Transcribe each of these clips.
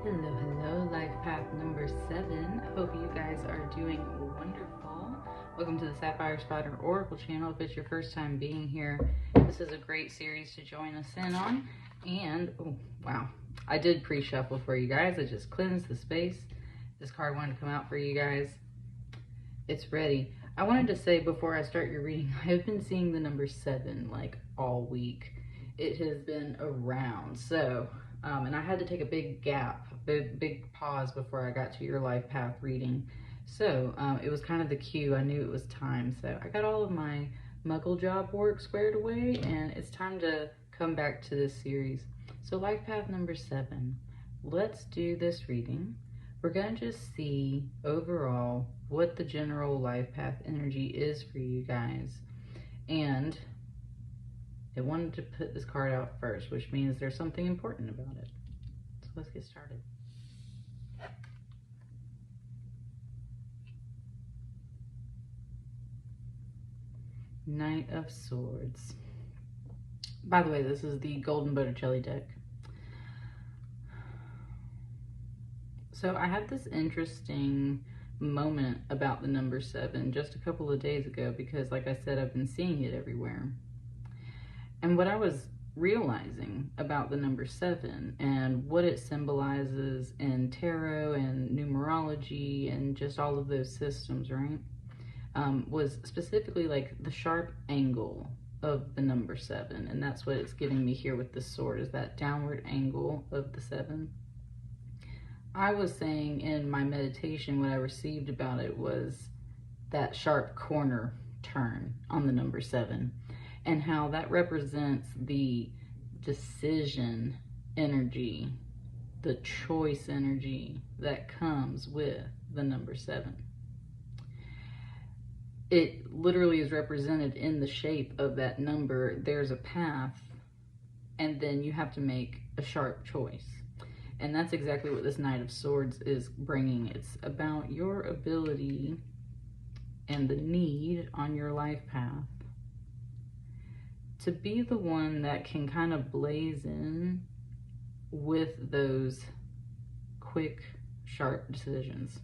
Hello, hello, life path number 7. Hope you guys are doing wonderful. Welcome to the Sapphire Spider Oracle channel. If it's your first time being here, this is a great series to join us in on. And, oh, wow, I did pre-shuffle for you guys. I just cleansed the space. This card wanted to come out for you guys. It's ready. I wanted to say before I start your reading, I've been seeing the number 7 like all week. It has been around, so and I had to take a big gap, big pause before I got to your life path reading. So it was kind of the cue. I knew it was time. So I got all of my muggle job work squared away, and it's time to come back to this series. So life path number 7. Let's do this reading. We're going to just see overall what the general life path energy is for you guys. And I wanted to put this card out first, which means there's something important about it. So let's get started. Knight of Swords. By the way, this is the Golden Botticelli deck. So I had this interesting moment about the number 7 just a couple of days ago because, like I said, I've been seeing it everywhere. And what I was realizing about the number 7 and what it symbolizes in tarot and numerology and just all of those systems, right, was specifically like the sharp angle of the number 7. And that's what it's giving me here with the sword, is that downward angle of the 7. I was saying in my meditation, what I received about it was that sharp corner turn on the number 7. And how that represents the decision energy, the choice energy that comes with the number 7. It literally is represented in the shape of that number. There's a path, and then you have to make a sharp choice. And that's exactly what this Knight of Swords is bringing. It's about your ability and the need on your life path to be the one that can kind of blaze in with those quick, sharp decisions.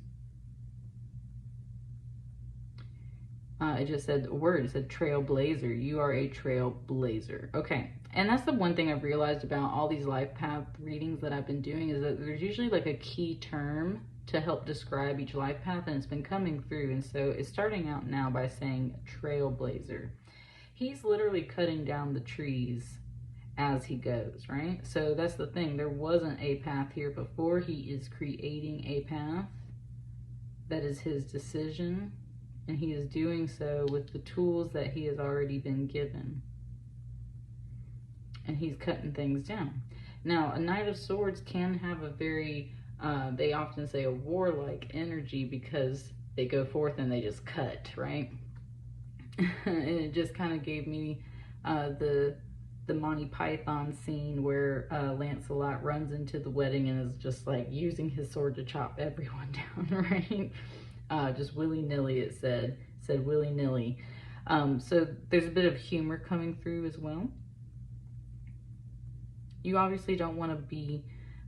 It just said a word. It said Trailblazer. You are a Trailblazer. Okay. And that's the one thing I've realized about all these life path readings that I've been doing, is that there's usually like a key term to help describe each life path, and it's been coming through. And so it's starting out now by saying Trailblazer. He's literally cutting down the trees as he goes, right? So that's the thing. There wasn't a path here before. He is creating a path that is his decision, and he is doing so with the tools that he has already been given. And he's cutting things down. Now, a Knight of Swords can have a very, they often say a warlike energy, because they go forth and they just cut, right? And it just kind of gave me the Monty Python scene where Lancelot runs into the wedding and is just like using his sword to chop everyone down, right? Just willy-nilly, it said willy-nilly. So there's a bit of humor coming through as well. You obviously don't want to be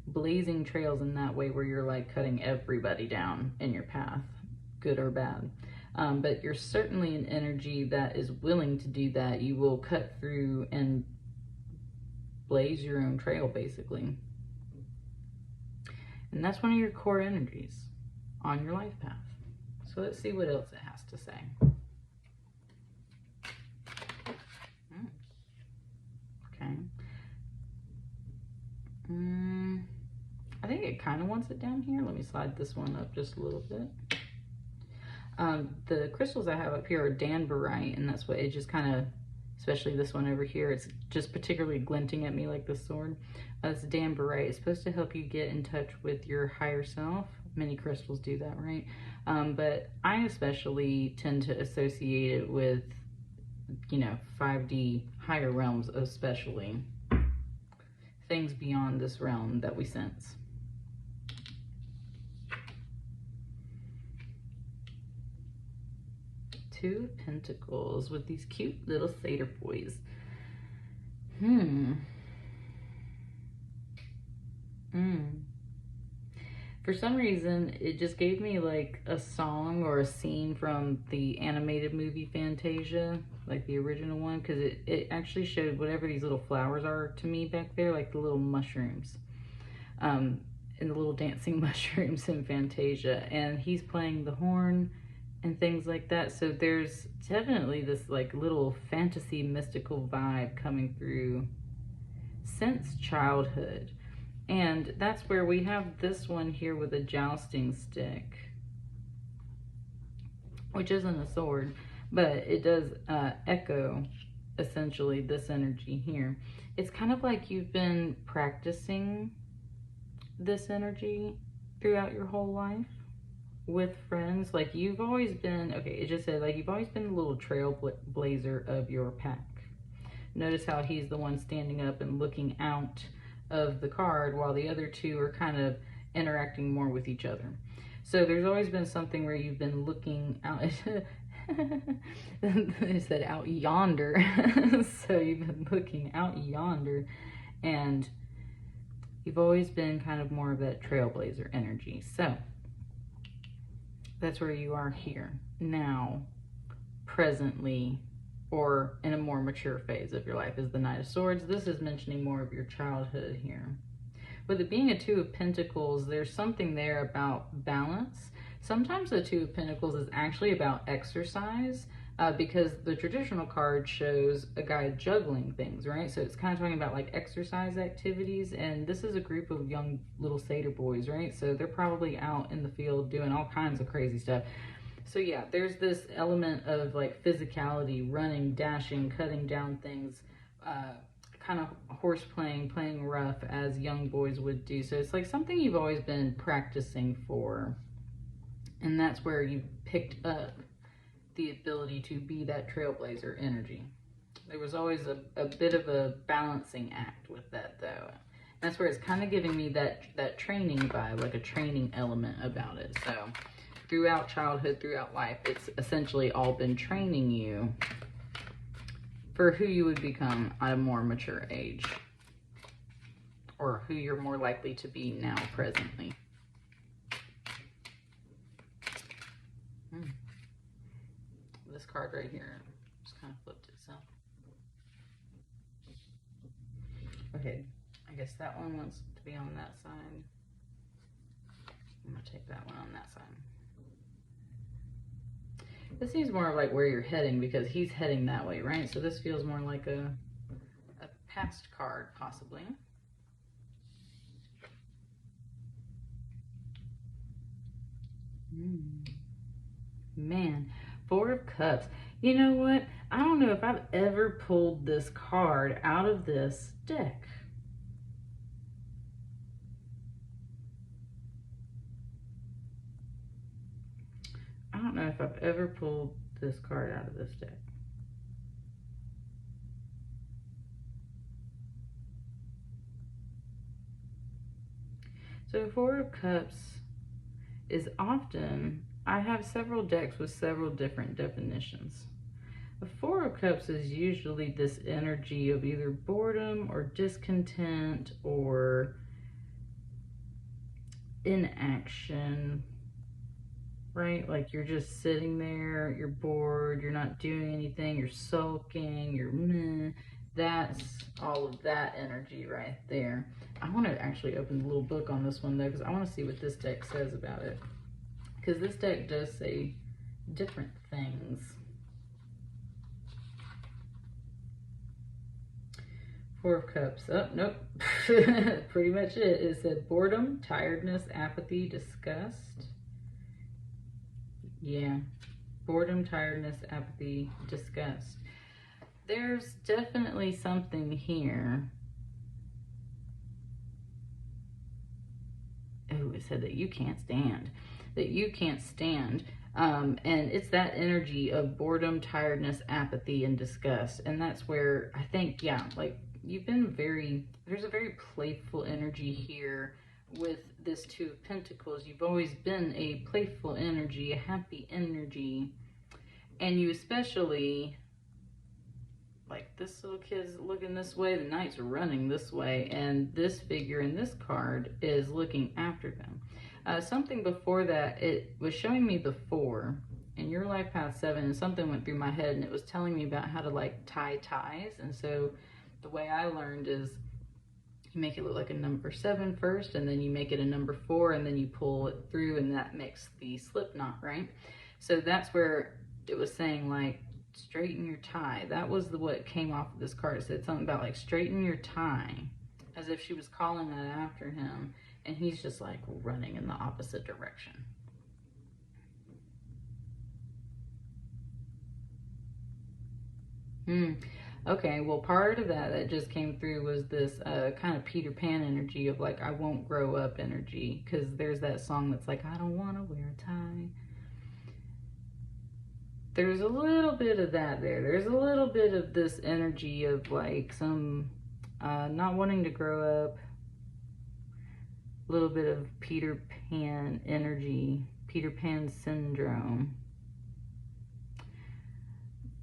blazing trails in that way where you're like cutting everybody down in your path, good or bad. But you're certainly an energy that is willing to do that. You will cut through and blaze your own trail, basically. And that's one of your core energies on your life path. So let's see what else it has to say. Okay. I think it kind of wants it down here. Let me slide this one up just a little bit. The crystals I have up here are Danburite, and that's what it just kind of, especially this one over here, it's just particularly glinting at me like this sword. It's Danburite. It's supposed to help you get in touch with your higher self. Many crystals do that, right? But I especially tend to associate it with, 5D higher realms, especially things beyond this realm that we sense. Two of Pentacles with these cute little satyr boys. For some reason, it just gave me like a song or a scene from the animated movie Fantasia, like the original one, because it actually showed whatever these little flowers are to me back there, like the little mushrooms, and the little dancing mushrooms in Fantasia. And he's playing the horn and things like that. So there's definitely this like little fantasy mystical vibe coming through since childhood. And that's where we have this one here with a jousting stick, which isn't a sword, but it does echo essentially this energy here. It's kind of like you've been practicing this energy throughout your whole life with friends. Like you've always been, okay, it just said like you've always been the little trailblazer of your pack. Notice how he's the one standing up and looking out of the card while the other two are kind of interacting more with each other. So there's always been something where you've been looking out. It said out yonder. So you've been looking out yonder, and you've always been kind of more of that trailblazer energy. So that's where you are here now, presently, or in a more mature phase of your life, is the Knight of Swords. This is mentioning more of your childhood here. With it being a Two of Pentacles, there's something there about balance. Sometimes the Two of Pentacles is actually about exercise, because the traditional card shows a guy juggling things, right? So it's kind of talking about like exercise activities, and this is a group of young little satyr boys, right? So they're probably out in the field doing all kinds of crazy stuff. So yeah, there's this element of like physicality, running, dashing, cutting down things, kind of horse playing rough as young boys would do. So it's like something you've always been practicing for. And that's where you picked up the ability to be that trailblazer energy. There was always a bit of a balancing act with that though. That's where it's kind of giving me that training vibe, like a training element about it. So throughout childhood, throughout life, it's essentially all been training you for who you would become at a more mature age, or who you're more likely to be now presently. This card right here just kind of flipped itself. Okay, I guess that one wants to be on that side. I'm gonna take that one on that side. This seems more of like where you're heading, because he's heading that way, right? So this feels more like a past card, possibly. Man, Four of Cups. You know what? I don't know if I've ever pulled this card out of this deck. I don't know if I've ever pulled this card out of this deck. So Four of Cups is often, I have several decks with several different definitions. The Four of Cups is usually this energy of either boredom or discontent or inaction, right? Like you're just sitting there, you're bored, you're not doing anything, you're sulking, you're meh. That's all of that energy right there. I want to actually open the little book on this one though, because I want to see what this deck says about it. Because this deck does say different things. Four of Cups. Oh, nope. Pretty much it. It said boredom, tiredness, apathy, disgust. Yeah. Boredom, tiredness, apathy, disgust. There's definitely something here. Oh, it said that you can't stand. That you can't stand. And it's that energy of boredom, tiredness, apathy, and disgust. And that's where I think, yeah, like you've been there's a very playful energy here with this Two of Pentacles. You've always been a playful energy, a happy energy. And you especially, like this little kid's looking this way, the Knight's running this way, and this figure in this card is looking after them. Something before that, it was showing me the 4 and your life path 7, and something went through my head and it was telling me about how to like tie ties. And so the way I learned is you make it look like a number 7 first, and then you make it a number 4, and then you pull it through, and that makes the slip knot, right? So that's where it was saying like straighten your tie. That was what came off of this card. It said something about like straighten your tie, as if she was calling that after him, and he's just like running in the opposite direction. Okay, well, part of that just came through was this kind of Peter Pan energy of like, I won't grow up energy, because there's that song that's like, I don't want to wear a tie. There's a little bit of that there. There's a little bit of this energy of like some not wanting to grow up, a little bit of Peter Pan energy, Peter Pan syndrome.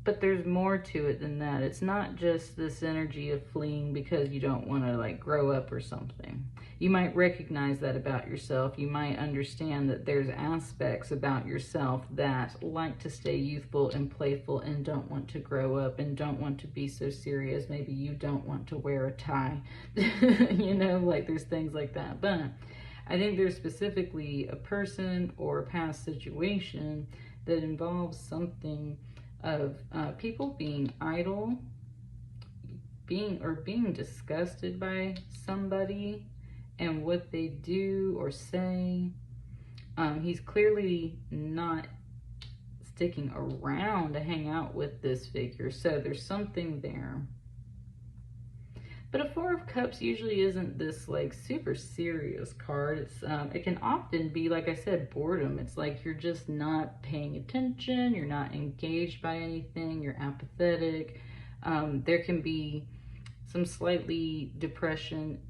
But there's more to it than that. It's not just this energy of fleeing because you don't want to like grow up or something. You might recognize that about yourself. You might understand that there's aspects about yourself that like to stay youthful and playful and don't want to grow up and don't want to be so serious. Maybe you don't want to wear a tie. You know, like there's things like that. But I think there's specifically a person or a past situation that involves something of people being idle, being disgusted by somebody and what they do or say. He's clearly not sticking around to hang out with this figure, so there's something there. But a 4 of Cups usually isn't this like super serious card. It's it can often be, like I said, boredom. It's like you're just not paying attention, you're not engaged by anything, you're apathetic. There can be some slightly depression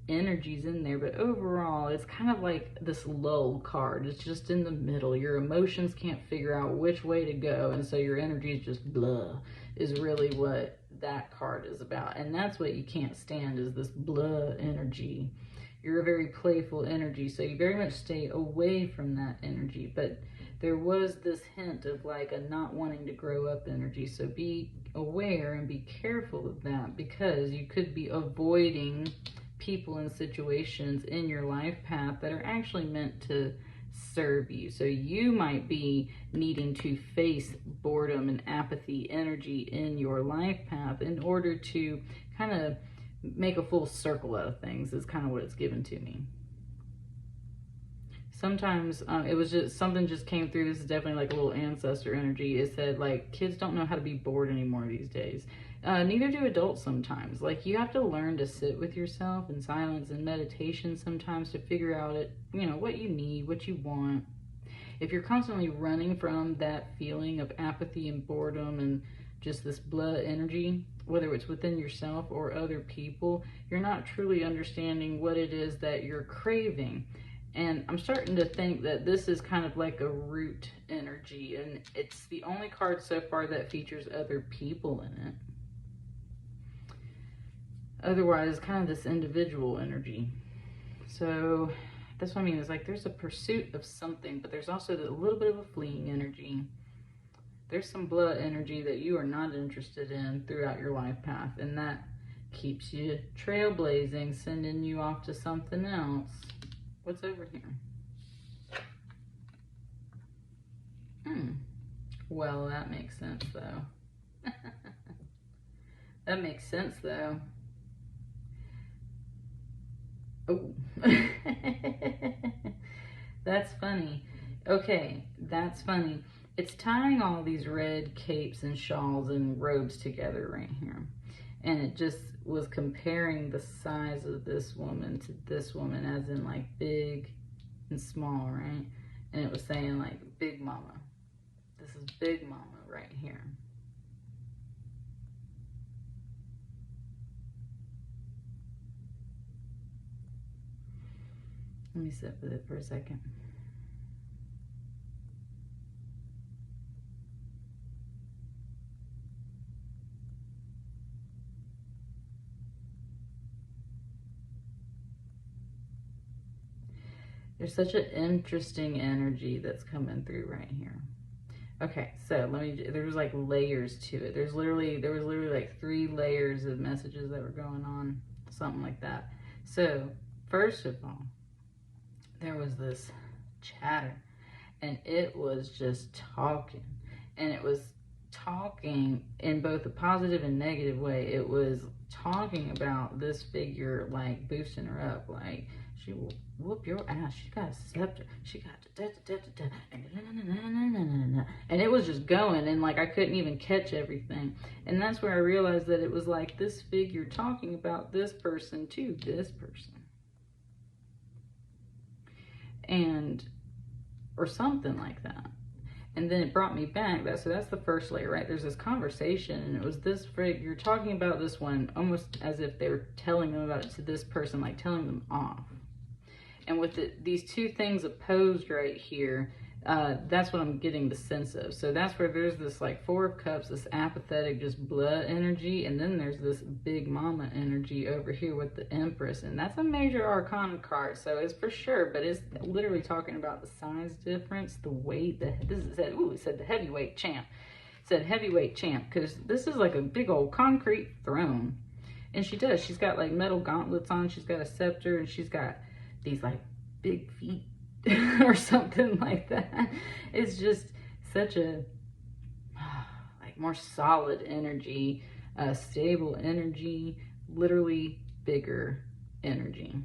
energies in there, but overall it's kind of like this lull card. It's just in the middle. Your emotions can't figure out which way to go, and so your energy is just blah, is really what that card is about. And that's what you can't stand, is this blah energy. You're a very playful energy, so you very much stay away from that energy. But there was this hint of like a not wanting to grow up energy, so be aware and be careful of that, because you could be avoiding people and situations in your life path that are actually meant to serve you. So you might be needing to face boredom and apathy energy in your life path in order to kind of make a full circle out of things, is kind of what it's given to me. Sometimes it was just something just came through. This is definitely like a little ancestor energy. It said like kids don't know how to be bored anymore these days. Neither do adults sometimes. Like you have to learn to sit with yourself in silence and meditation sometimes to figure out it, you know, what you need, what you want. If you're constantly running from that feeling of apathy and boredom and just this blah energy, whether it's within yourself or other people, you're not truly understanding what it is that you're craving. And I'm starting to think that this is kind of like a root energy, and it's the only card so far that features other people in it. Otherwise, it's kind of this individual energy. So that's what I mean. It's like there's a pursuit of something, but there's also a little bit of a fleeing energy. There's some blood energy that you are not interested in throughout your life path, and that keeps you trailblazing, sending you off to something else. What's over here? Well, that makes sense, though. That makes sense, though. Oh. That's funny. Okay, that's funny. It's tying all these red capes and shawls and robes together right here. And it just was comparing the size of this woman to this woman, as in like big and small, right? And it was saying like Big Mama. This is Big Mama right here. Let me sit with it for a second. There's such an interesting energy that's coming through right here. Okay, so there's like layers to it. There was literally like 3 layers of messages that were going on, something like that. So, first of all, there was this chatter, and it was just talking, and it was talking in both a positive and negative way. It was talking about this figure, like boosting her up, like she will whoop your ass. She got a scepter. She got and it was just going, and like I couldn't even catch everything. And that's where I realized that it was like this figure talking about this person to this person, and or something like that. And then it brought me back. So that's the first layer, right? There's this conversation, and it was this you're talking about this one almost as if they're telling them about it to this person, like telling them off. And with these 2 things opposed right here, that's what I'm getting the sense of. So that's where there's this like 4 of Cups, this apathetic, just blood energy, and then there's this big mama energy over here with the Empress, and that's a major arcana card, so it's for sure, but it's literally talking about the size difference, the weight, it said the heavyweight champ. It said heavyweight champ, because this is like a big old concrete throne, and she's got like metal gauntlets on, she's got a scepter, and she's got these like big feet or something like that. It's just such a like more solid energy, stable energy, literally bigger energy.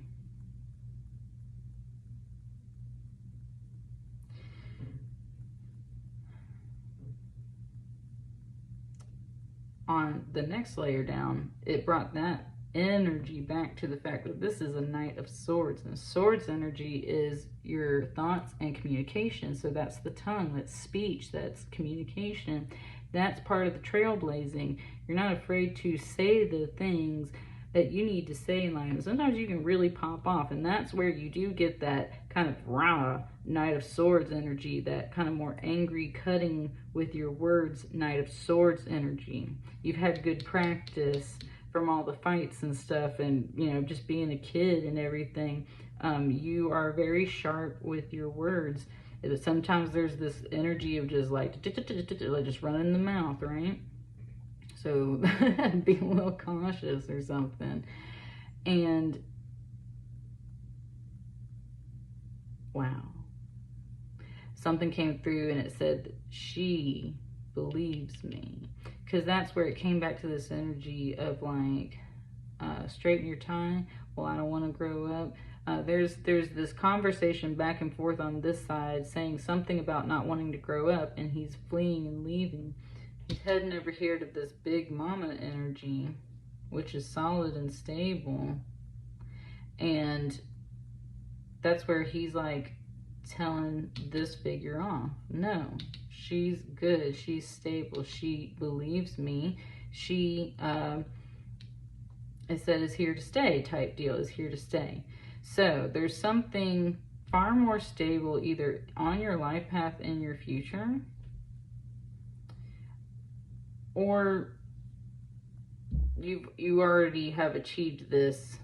On the next layer down, it brought that energy back to the fact that this is a Knight of Swords, and Swords energy is your thoughts and communication. So that's the tongue, that's speech, that's communication, that's part of the trailblazing. You're not afraid to say the things that you need to say in life. Sometimes you can really pop off, and that's where you do get that kind of raw Knight of Swords energy, that kind of more angry, cutting with your words Knight of Swords energy. You've had good practice from all the fights and stuff, and you know, just being a kid and everything. You are very sharp with your words. Sometimes there's this energy of just like just running the mouth, right? So be a little cautious or something. And wow, something came through and it said, she believes me. Because that's where it came back to this energy of like, straighten your tie. Well, I don't want to grow up. There's this conversation back and forth on this side saying something about not wanting to grow up, and he's fleeing and leaving. He's heading over here to this big mama energy, which is solid and stable. And that's where he's like telling this figure off. No, she's good. She's stable. She believes me. She, it said, is here to stay type deal, is here to stay. So there's something far more stable either on your life path in your future, or you already have achieved this,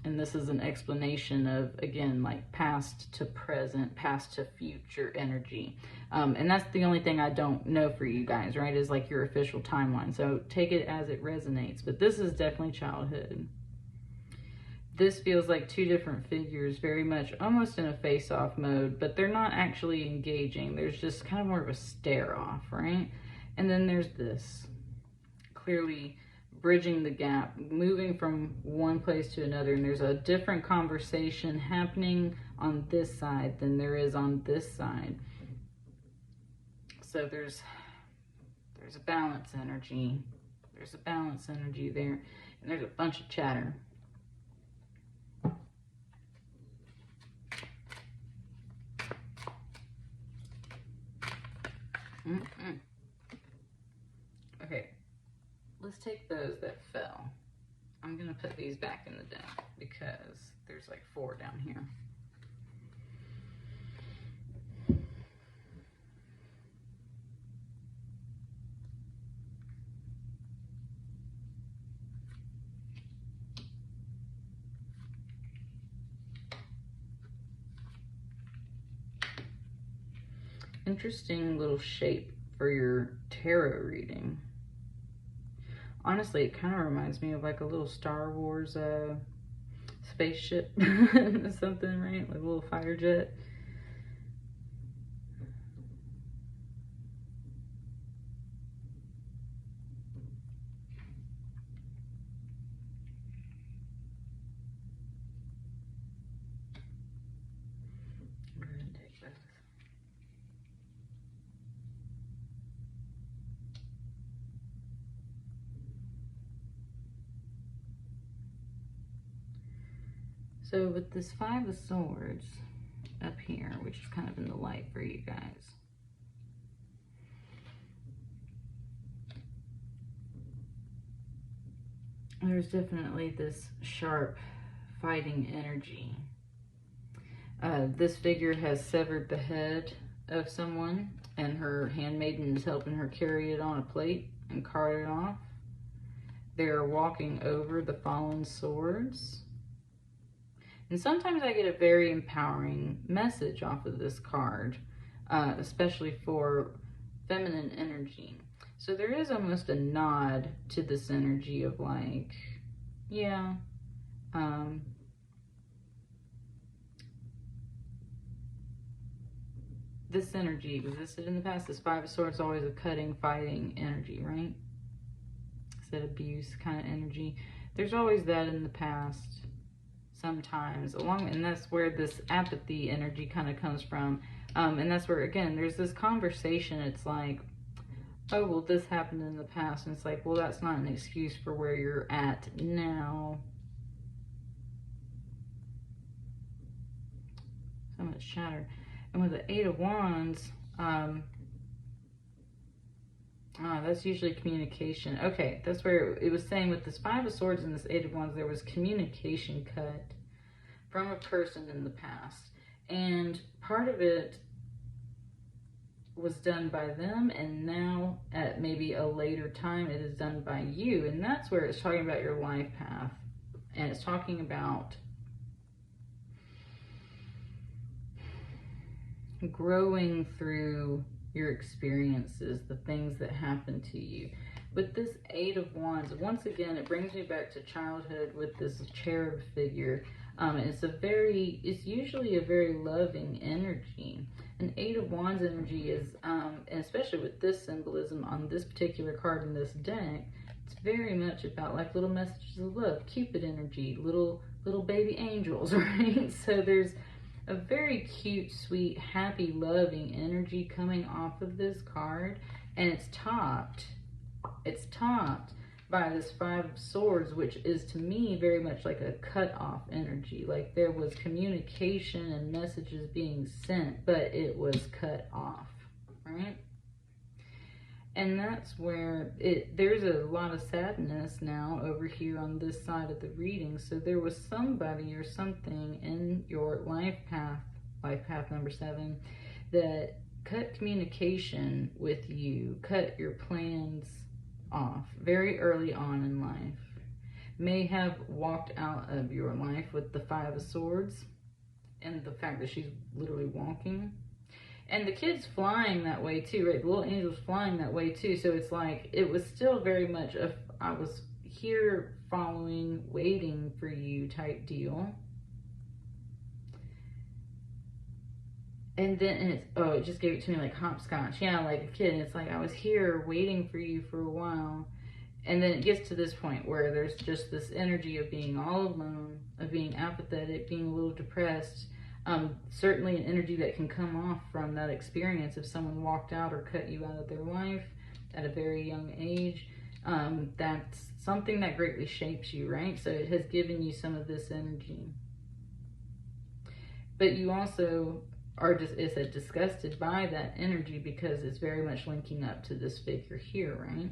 and this is an explanation of, again, like past to present, past to future energy. And that's the only thing I don't know for you guys, right, is like your official timeline. So take it as it resonates. But this is definitely childhood. This feels like 2 different figures, very much almost in a face-off mode, but they're not actually engaging. There's just kind of more of a stare-off, right? And then there's this, clearly bridging the gap, moving from one place to another, and there's a different conversation happening on this side than there is on this side. So there's a balance energy. There's a balance energy there, and there's a bunch of chatter. Okay, let's take those that fell. I'm gonna put these back in the deck because there's like 4 down here. interesting little shape for your tarot reading. Honestly, it kind of reminds me of like a little Star Wars spaceship, something, right? Like a little fighter jet. So with this Five of Swords up here, which is kind of in the light for you guys, there's definitely this sharp fighting energy. This figure has severed the head of someone, and her handmaiden is helping her carry it on a plate and cart it off. They're walking over the fallen swords. And sometimes I get a very empowering message off of this card, especially for feminine energy. So there is almost a nod to this energy of like, yeah, this energy existed in the past. This Five of Swords is always a cutting, fighting energy, right? Said abuse kind of energy. There's always that in the past. Sometimes and that's where this apathy energy kind of comes from, and that's where, again, there's this conversation. It's like, oh, well, this happened in the past, and it's like, well, that's not an excuse for where you're at now. So much shatter. And with the Eight of Wands, that's usually communication. Okay, that's where it was saying with this Five of Swords and this Eight of Wands, there was communication cut from a person in the past. And part of it was done by them, and now at maybe a later time it is done by you. And that's where it's talking about your life path. And it's talking about growing through your experiences, the things that happen to you. With this Eight of Wands, once again, it brings me back to childhood with this cherub figure. It's usually a very loving energy. An Eight of Wands energy is, and especially with this symbolism on this particular card in this deck, it's very much about like little messages of love, Cupid energy, little baby angels, right? So there's a very cute, sweet, happy, loving energy coming off of this card, and it's topped by this Five of Swords, which is to me very much like a cut-off energy. Like there was communication and messages being sent, but it was cut off, right? And that's where there's a lot of sadness now over here on this side of the reading. So there was somebody or something in your life path number 7, that cut communication with you, cut your plans off very early on in life. May have walked out of your life with the Five of Swords and the fact that she's literally walking. And the kid's flying that way too, right? The little angel's flying that way too. So it's like, it was still very much a I was here following, waiting for you type deal. And then it just gave it to me like hopscotch. Yeah, like a kid. It's like I was here waiting for you for a while. And then it gets to this point where there's just this energy of being all alone, of being apathetic, being a little depressed. Certainly an energy that can come off from that experience if someone walked out or cut you out of their life at a very young age. That's something that greatly shapes you, right? So it has given you some of this energy. But you also are disgusted by that energy because it's very much linking up to this figure here, right?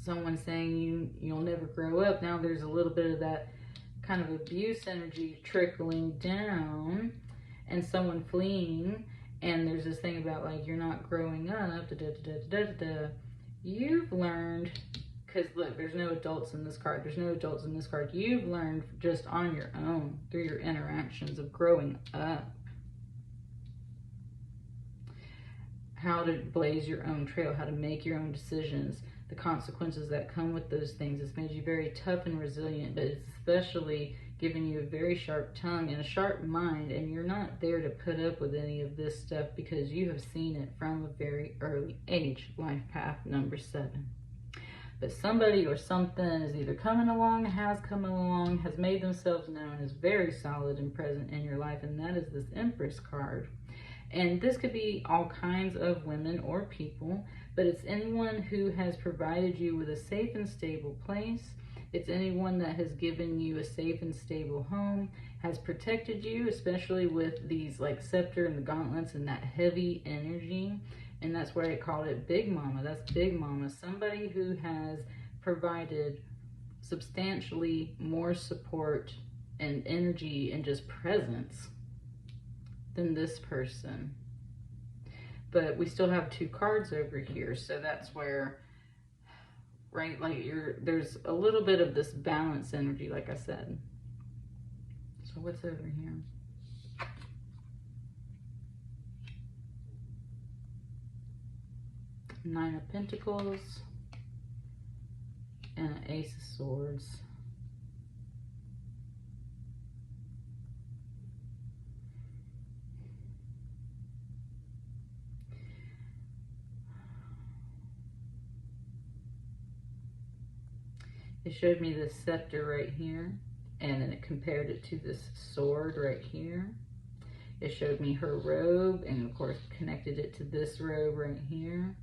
Someone saying you'll never grow up. Now there's a little bit of that kind of abuse energy trickling down, and someone fleeing, and there's this thing about like you're not growing up. You've learned, because look, there's no adults in this card. There's no adults in this card. You've learned just on your own through your interactions of growing up. how to blaze your own trail, how to make your own decisions, the consequences that come with those things. It's made you very tough and resilient, but it's especially given you a very sharp tongue and a sharp mind, and you're not there to put up with any of this stuff because you have seen it from a very early age. Life path number 7. But somebody or something is either coming along, has come along, has made themselves known, is very solid and present in your life, and that is this Empress card. And this could be all kinds of women or people, but it's anyone who has provided you with a safe and stable place. It's anyone that has given you a safe and stable home, has protected you, especially with these like scepter and the gauntlets and that heavy energy. And that's why I called it Big Mama. That's Big Mama. Somebody who has provided substantially more support and energy and just presence than this person. But we still have 2 cards over here, so that's where, right, like there's a little bit of this balance energy, like I said. So what's over here? Nine of Pentacles and an Ace of Swords. It showed me this scepter right here, and then it compared it to this sword right here. It showed me her robe, and of course connected it to this robe right here.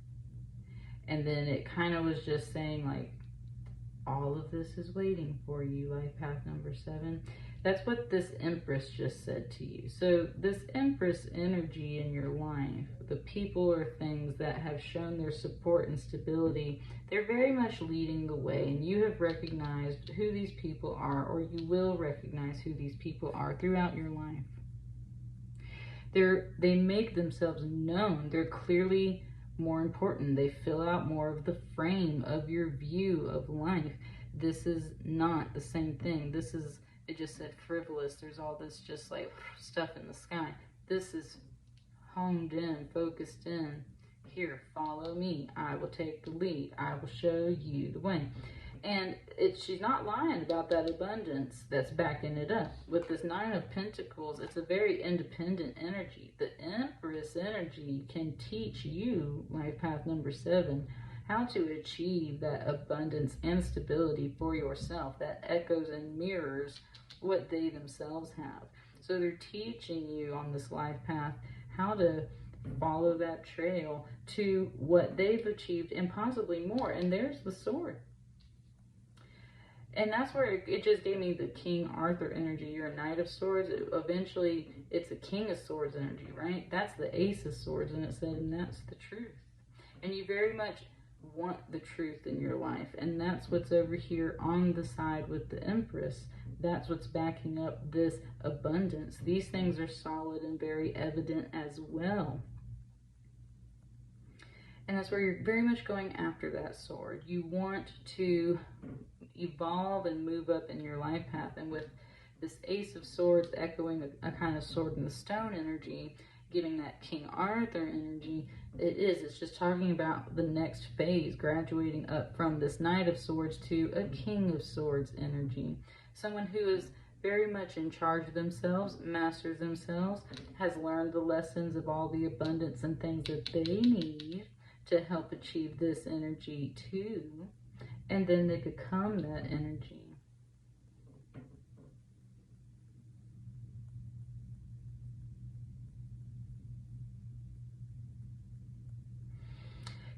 And then it kind of was just saying like, all of this is waiting for you, life path number 7. That's what this Empress just said to you. So this Empress energy in your life, the people or things that have shown their support and stability, they're very much leading the way, and you have recognized who these people are, or you will recognize who these people are throughout your life. They make themselves known. They're clearly more important. They fill out more of the frame of your view of life. This is not the same thing. This is, it just said frivolous. There's all this just like stuff in the sky. This is honed in, focused in. Here, follow me. I will take the lead. I will show you the way. And she's not lying about that abundance that's backing it up. With this Nine of Pentacles, it's a very independent energy. The Empress energy can teach you, life path number 7, how to achieve that abundance and stability for yourself that echoes and mirrors what they themselves have. So they're teaching you on this life path how to follow that trail to what they've achieved and possibly more. And there's the sword. And that's where it just gave me the King Arthur energy. You're a Knight of Swords. Eventually, it's a King of Swords energy, right? That's the Ace of Swords. And it said, and that's the truth. And you very much want the truth in your life. And that's what's over here on the side with the Empress. That's what's backing up this abundance. These things are solid and very evident as well. And that's where you're very much going after that sword. You want to evolve and move up in your life path. And with this Ace of Swords echoing a kind of sword in the stone energy, giving that King Arthur energy, it's just talking about the next phase, graduating up from this Knight of Swords to a King of Swords energy. Someone who is very much in charge of themselves, masters themselves, has learned the lessons of all the abundance and things that they need to help achieve this energy too. And then they become that energy.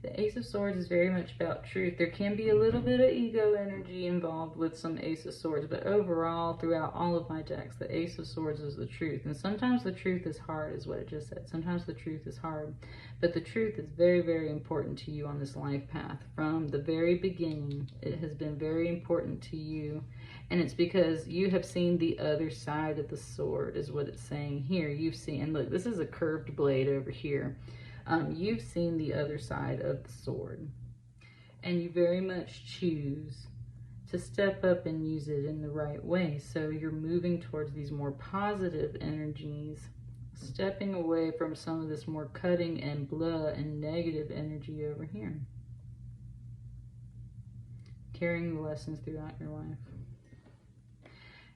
The Ace of Swords is very much about truth. There can be a little bit of ego energy involved with some Ace of Swords, but overall, throughout all of my decks, the Ace of Swords is the truth. And sometimes the truth is hard, is what it just said. Sometimes the truth is hard, but the truth is very, very important to you on this life path. From the very beginning, it has been very important to you. And it's because you have seen the other side of the sword, is what it's saying here. You've seen, and look, this is a curved blade over here. You've seen the other side of the sword, and you very much choose to step up and use it in the right way. So you're moving towards these more positive energies, Stepping away from some of this more cutting and blah and negative energy over here. Carrying the lessons throughout your life.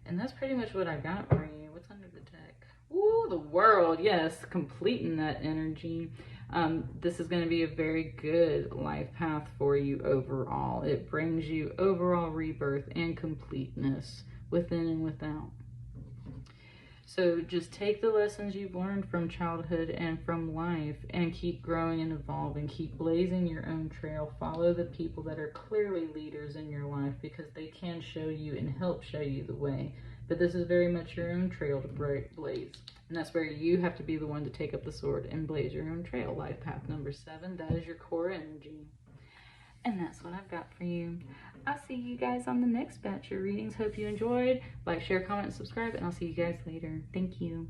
And that's pretty much what I got for you. What's under the deck? Ooh, the World. Yes, completing that energy. This is going to be a very good life path for you overall. It brings you overall rebirth and completeness within and without. So just take the lessons you've learned from childhood and from life and keep growing and evolving. Keep blazing your own trail. Follow the people that are clearly leaders in your life because they can show you and help show you the way. But this is very much your own trail to blaze. And that's where you have to be the one to take up the sword and blaze your own trail. Life path number 7, that is your core energy. And that's what I've got for you. I'll see you guys on the next batch of readings. Hope you enjoyed. Like, share, comment, and subscribe, and I'll see you guys later. Thank you.